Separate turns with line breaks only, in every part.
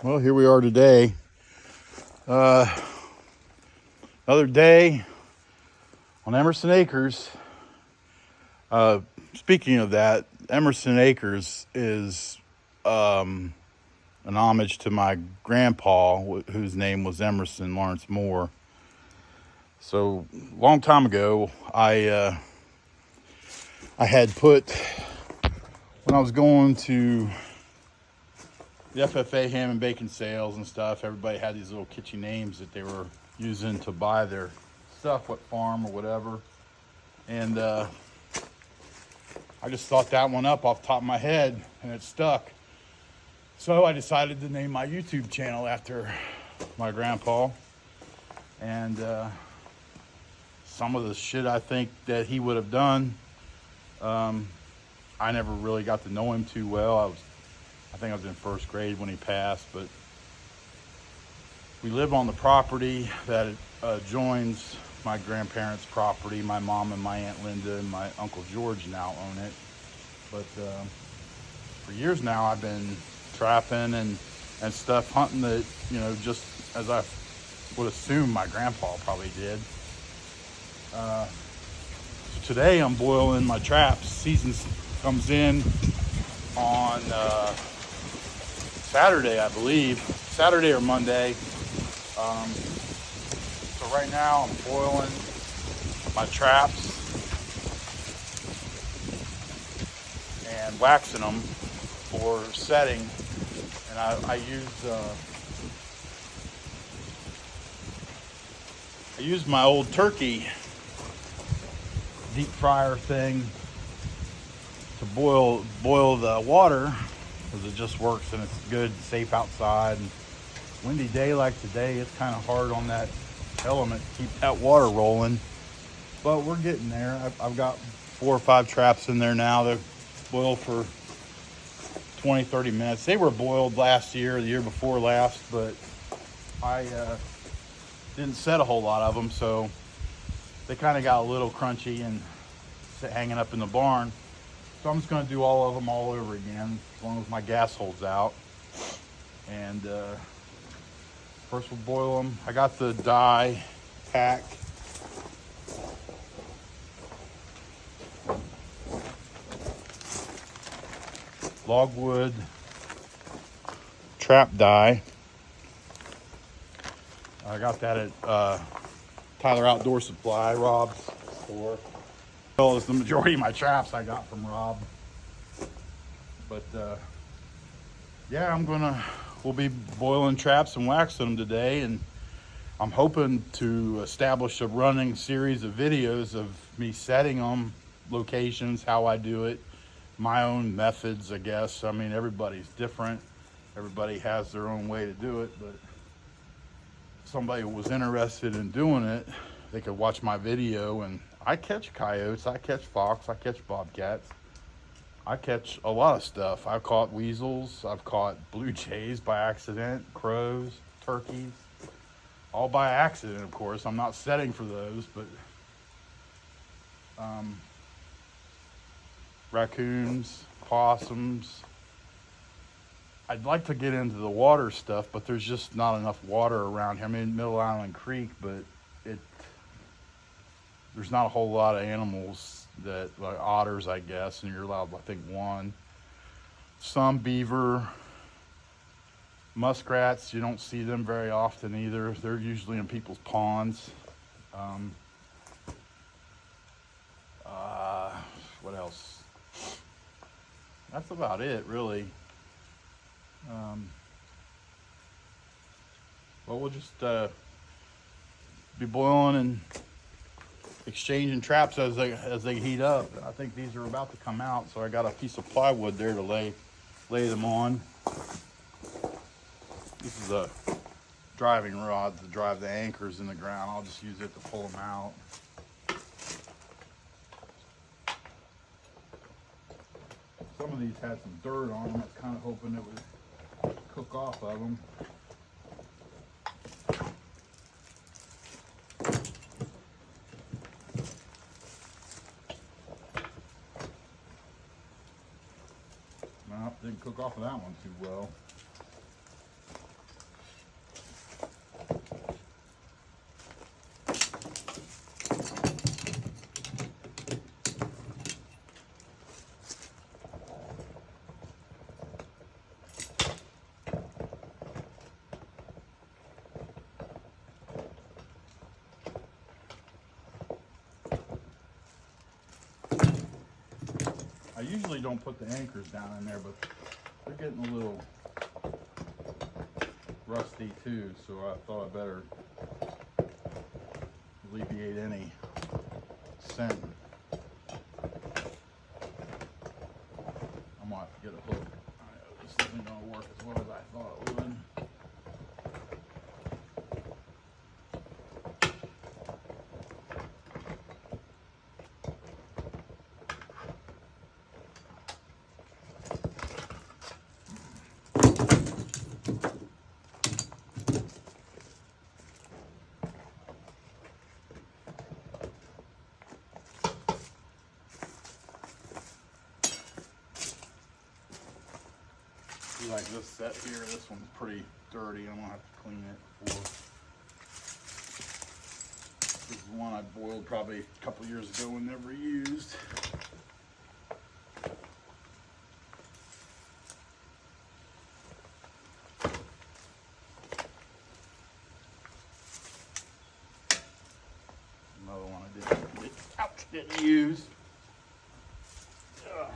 Well, here we are today. Another day on Emerson Acres. Speaking of that, Emerson Acres is an homage to my grandpa, whose name was Emerson Lawrence Moore. So, a long time ago, I had put, when I was going to the FFA ham and bacon sales and stuff, everybody had these little kitschy names that they were using to buy their stuff, what farm or whatever. And I just thought that one up off the top of my head, and it stuck. So I decided to name my YouTube channel after my grandpa. And some of the shit I think that he would have done, I never really got to know him too well. I think I was in first grade when he passed, but we live on the property that joins my grandparents' property. My mom and my Aunt Linda and my Uncle George now own it. But for years now, I've been trapping and stuff, hunting that, just as I would assume my grandpa probably did. So today I'm boiling my traps. Season comes in on Saturday, I believe. Saturday or Monday. So right now I'm boiling my traps and waxing them for setting. And I use my old turkey deep fryer thing to boil the water, because it just works and it's good, safe outside. And windy day like today, it's kind of hard on that element to keep that water rolling, but we're getting there. I've got 4 or 5 traps in there now. They're boiled for 20-30 minutes. They were boiled last year, the year before last, but I didn't set a whole lot of them, so they kind of got a little crunchy and hanging up in the barn. So I'm just going to do all of them all over again, as long as my gas holds out. And first we'll boil them. I got the dye pack. Logwood trap dye. I got that at Tyler Outdoor Supply, Rob's store. Well, as the majority of my traps I got from Rob. But yeah, we'll be boiling traps and waxing them today, and I'm hoping to establish a running series of videos of me setting them, locations, how I do it, my own methods, I guess. I mean, everybody's different. Everybody has their own way to do it, but if somebody was interested in doing it, they could watch my video. And I catch coyotes, I catch fox, I catch bobcats. I catch a lot of stuff. I've caught weasels, I've caught blue jays by accident, crows, turkeys, all by accident, of course. I'm not setting for those, but raccoons, possums. I'd like to get into the water stuff, but there's just not enough water around here. I'm in Middle Island Creek, but there's not a whole lot of animals that, like otters, I guess, and you're allowed, I think, 1. Some beaver, muskrats, you don't see them very often either. They're usually in people's ponds. What else? That's about it, really. Well, we'll just be boiling and exchanging traps as they heat up. I think these are about to come out, so I got a piece of plywood there to lay them on. This is a driving rod to drive the anchors in the ground. I'll just use it to pull them out. Some of these had some dirt on them. I was kind of hoping it would cook off of them. Didn't cook off of that one too well. usually don't put the anchors down in there, but they're getting a little rusty too, so I thought I better alleviate any scent. I'm gonna have to get a hook. I know this isn't gonna work as well as I thought it would. Like this set here, this one's pretty dirty. I'm gonna have to clean it before. This is one I boiled probably a couple years ago and never used. Another one I didn't use. Ugh.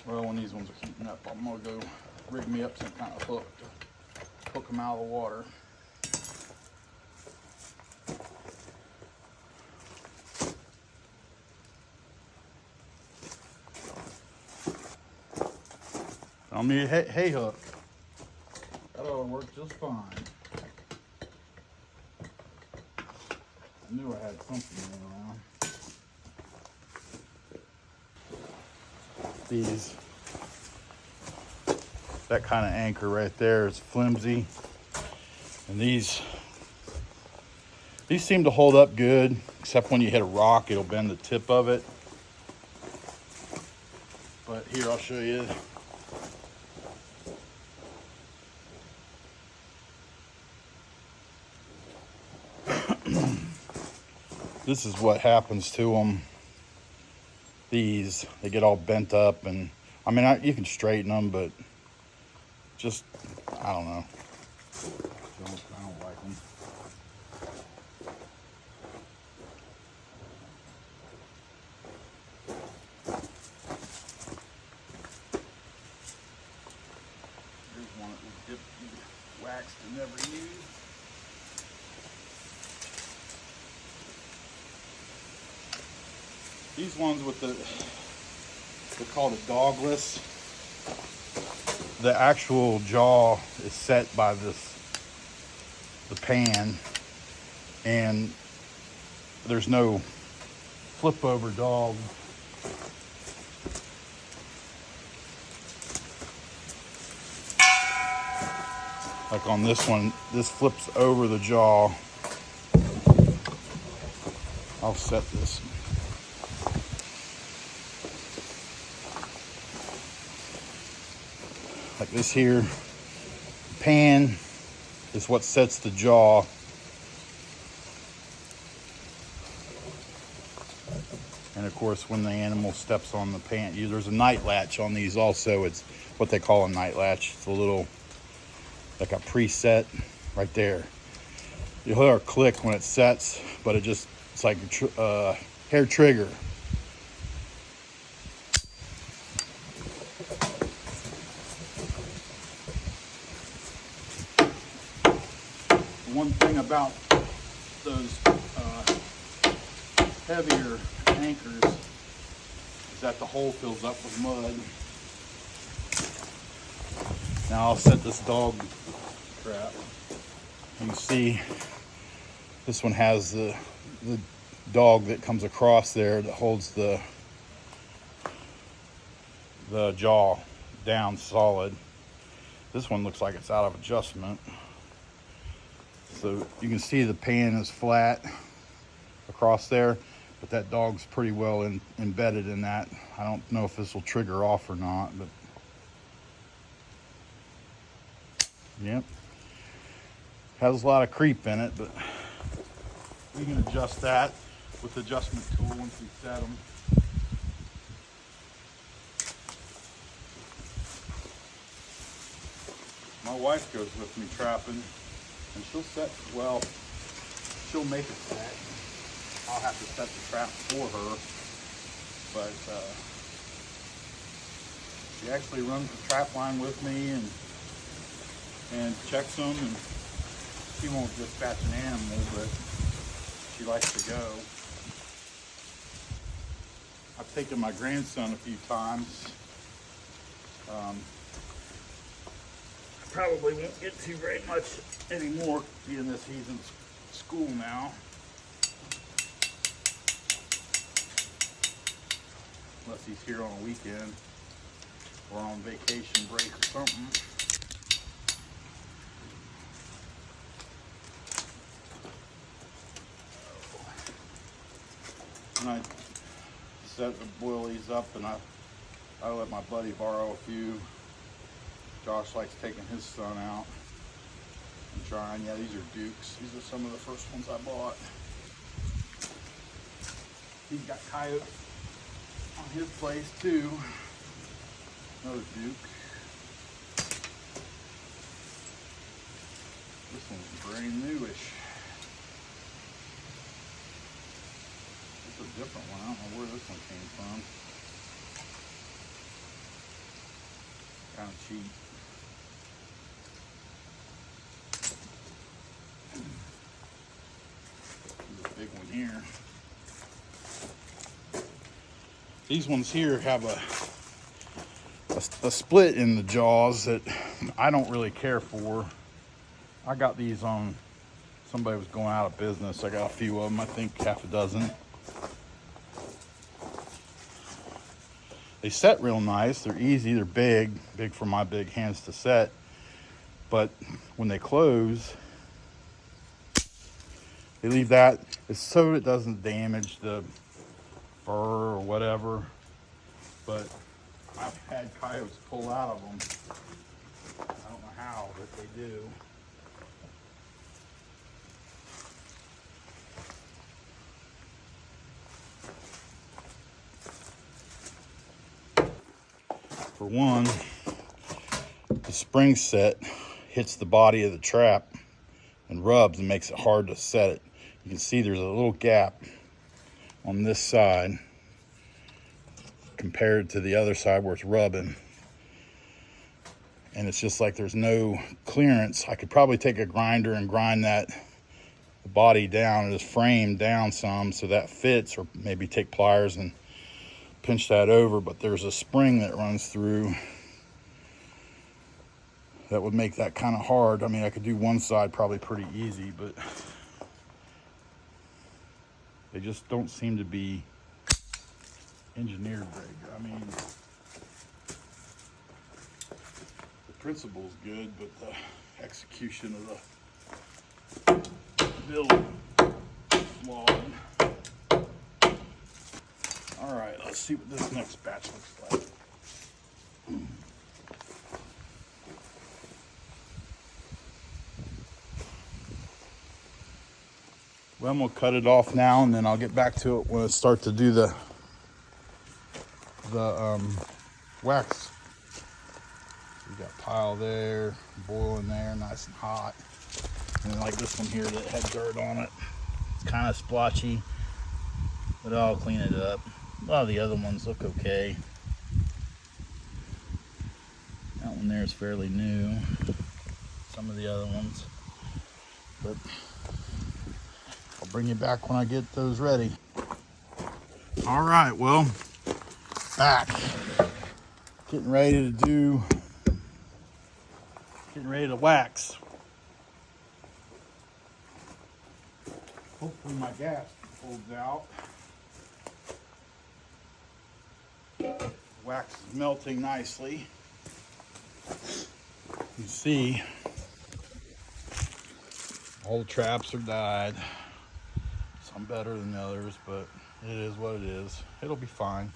Well, when these ones are heating up, I'm gonna go rig me up some kind of hook to hook them out of the water. I'll need a hay hook. That ought to work just fine. I knew I had something around. These, that kind of anchor right there is flimsy, and these seem to hold up good, except when you hit a rock it'll bend the tip of it. But here, I'll show you. This is what happens to them. These, they get all bent up, and I mean, you can straighten them, but just, I don't know. I don't like them. Here's one that was dipped, waxed, and never used. These ones with they're called a dogless. The actual jaw is set by the pan, and there's no flip over dog. Like on this one, this flips over the jaw. I'll set this. Like this here, pan is what sets the jaw. And of course, when the animal steps on the pan, there's a night latch on these also. It's what they call a night latch. It's a little, like a preset right there. You'll hear a click when it sets, but it's like a hair trigger. One thing about those heavier anchors is that the hole fills up with mud. Now I'll set this dog trap. You can see this one has the dog that comes across there that holds the jaw down solid. This one looks like it's out of adjustment. So you can see the pan is flat across there, but that dog's pretty well embedded in that. I don't know if this will trigger off or not, but yep. Has a lot of creep in it, but we can adjust that with the adjustment tool once we set them. My wife goes with me trapping, and she'll set, well, she'll make it set. I'll have to set the trap for her, but she actually runs the trap line with me and checks them, and she won't dispatch an animal, but she likes to go. I've taken my grandson a few times. Probably won't get to very much anymore, being this he's in school now. Unless he's here on a weekend or on vacation break or something. And I set the boilies up, and I let my buddy borrow a few. Josh likes taking his son out and trying. Yeah, these are Dukes. These are some of the first ones I bought. He's got coyotes on his place too. Another Duke. This one's brand newish. It's a different one. I don't know where this one came from. Kind of cheap. There's a big one here. These ones here have a split in the jaws that I don't really care for. I got these on, somebody was going out of business. I got a few of them, I think half a dozen. They set real nice. They're easy. They're big for my big hands to set. But when they close, they leave that so it doesn't damage the fur or whatever. But I've had coyotes pull out of them. I don't know how, but they do. For one, the spring set hits the body of the trap and rubs and makes it hard to set it. You can see there's a little gap on this side compared to the other side where it's rubbing. And it's just like there's no clearance. I could probably take a grinder and grind the body down, or this frame down some so that fits, or maybe take pliers and pinch that over, but there's a spring that runs through that would make that kind of hard. I mean, I could do one side probably pretty easy, but they just don't seem to be engineered very good. I mean, the principle's good, but the execution of the build is flawed. All right, let's see what this next batch looks like. Well, I'm gonna cut it off now, and then I'll get back to it when I start to do the wax. We got pile there, boiling there, nice and hot. And then like this one here that had dirt on it. It's kind of splotchy, but I'll clean it up. A lot of the other ones look okay. That one there is fairly new. Some of the other ones. But I'll bring you back when I get those ready. All right, well, back. Getting ready to wax. Hopefully my gas holds out. Wax is melting nicely. You see, all the traps are dyed. Some better than others, but it is what it is. It'll be fine.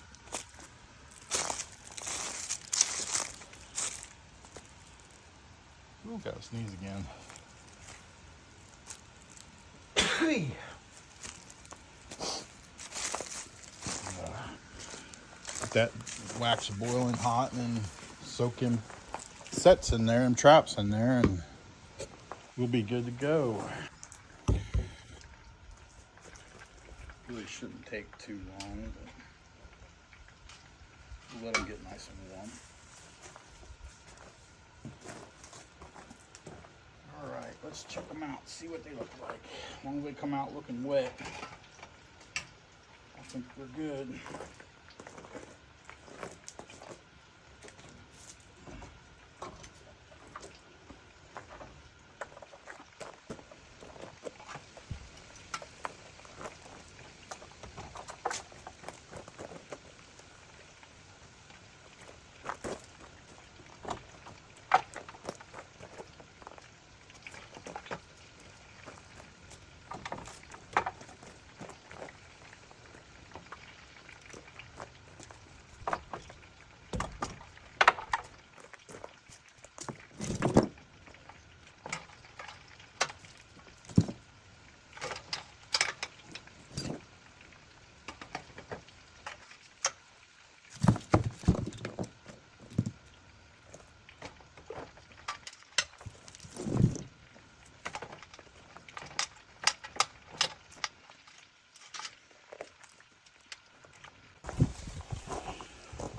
Ooh, gotta sneeze again. Get that wax boiling hot and then soaking sets in there and traps in there, and we'll be good to go. Really shouldn't take too long, but we'll let them get nice and warm. All right, let's check them out, see what they look like. As long as they come out looking wet, I think they're good.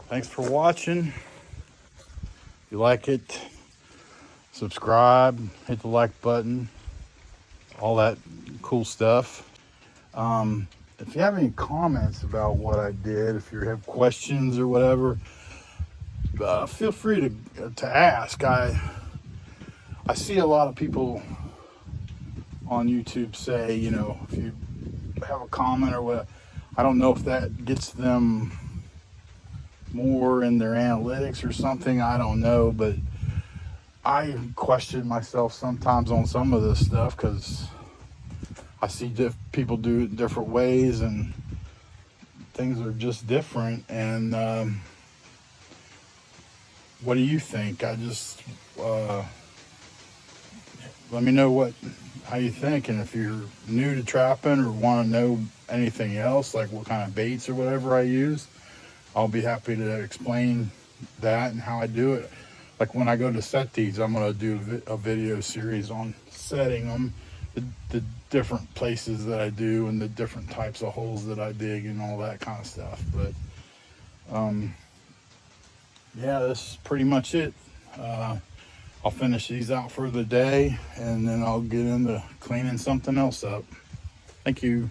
Thanks for watching. If you like it, subscribe, hit the like button, all that cool stuff. If you have any comments about what I did, if you have questions or whatever, feel free to ask. I see a lot of people on YouTube say, you know, if you have a comment or what, I don't know if that gets them more in their analytics or something, I don't know, but I question myself sometimes on some of this stuff because I see people do it different ways and things are just different. And what do you think? I just let me know how you think, and if you're new to trapping or want to know anything else, like what kind of baits or whatever I use, I'll be happy to explain that and how I do it. Like when I go to set these, I'm going to do a video series on setting them, the different places that I do and the different types of holes that I dig and all that kind of stuff. But yeah, this is pretty much it. I'll finish these out for the day and then I'll get into cleaning something else up. Thank you.